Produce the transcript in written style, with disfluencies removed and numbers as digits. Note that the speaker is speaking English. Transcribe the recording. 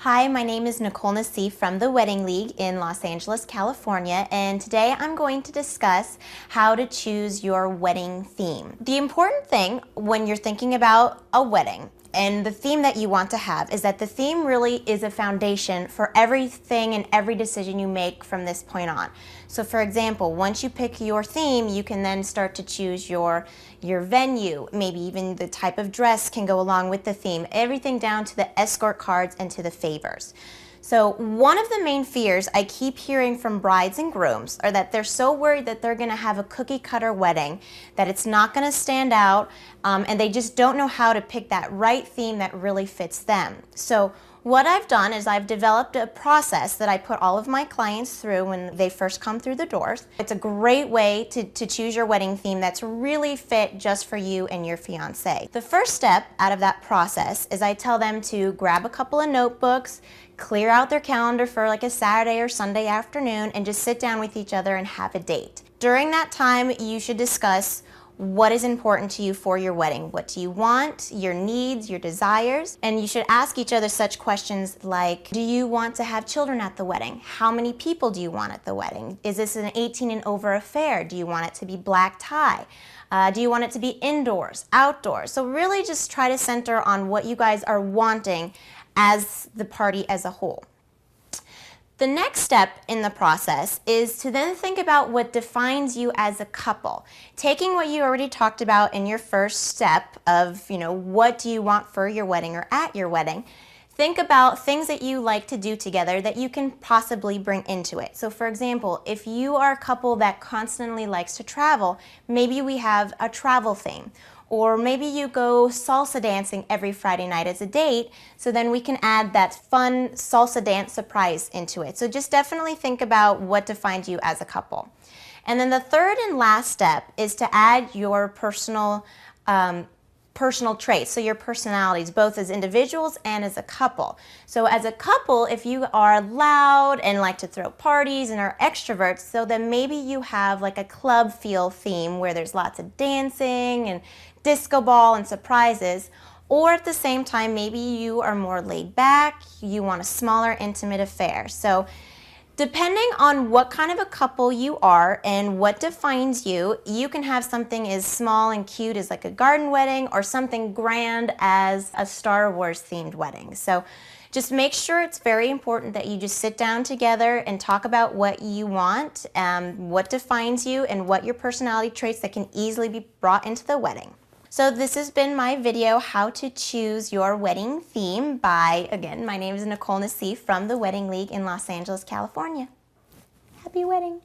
Hi, my name is Nicole Nassif from the Wedding League in Los Angeles, California, and today I'm going to discuss how to choose your wedding theme. The important thing when you're thinking about a wedding and the theme that you want to have is that the theme really is a foundation for everything and every decision you make from this point on. So for example, once you pick your theme, you can then start to choose your venue, maybe even the type of dress can go along with the theme, everything down to the escort cards and to the favors. So one of the main fears I keep hearing from brides and grooms are that they're so worried that they're gonna have a cookie cutter wedding, that it's not gonna stand out, and they just don't know how to pick that right theme that really fits them. So what I've done is I've developed a process that I put all of my clients through when they first come through the doors. It's a great way to choose your wedding theme that's really fit just for you and your fiance. The first step out of that process is I tell them to grab a couple of notebooks, clear out their calendar for like a Saturday or Sunday afternoon, and just sit down with each other and have a date. During that time, you should discuss what is important to you for your wedding. What do you want, your needs, your desires, and you should ask each other such questions like, do you want to have children at the wedding? How many people do you want at the wedding? Is this an 18 and over affair? Do you want it to be black tie? Do you want it to be indoors, outdoors? So really just try to center on what you guys are wanting as the party as a whole. The next step in the process is to then think about what defines you as a couple. Taking what you already talked about in your first step of, what do you want for your wedding or at your wedding, think about things that you like to do together that you can possibly bring into it. So for example, if you are a couple that constantly likes to travel, maybe we have a travel theme. Or maybe you go salsa dancing every Friday night as a date, so then we can add that fun salsa dance surprise into it. So just definitely think about what defines you as a couple. And then the third and last step is to add your personal traits, so your personalities, both as individuals and as a couple. So as a couple, if you are loud and like to throw parties and are extroverts, so then maybe you have like a club feel theme where there's lots of dancing and disco ball and surprises. Or at the same time, maybe you are more laid back, you want a smaller, intimate affair. So depending on what kind of a couple you are and what defines you, you can have something as small and cute as like a garden wedding or something grand as a Star Wars themed wedding. So just make sure it's very important that you just sit down together and talk about what you want, what defines you, and what your personality traits that can easily be brought into the wedding. So this has been my video, How to Choose Your Wedding Theme by, again, my name is Nicole Nassif from the Wedding League in Los Angeles, California. Happy wedding!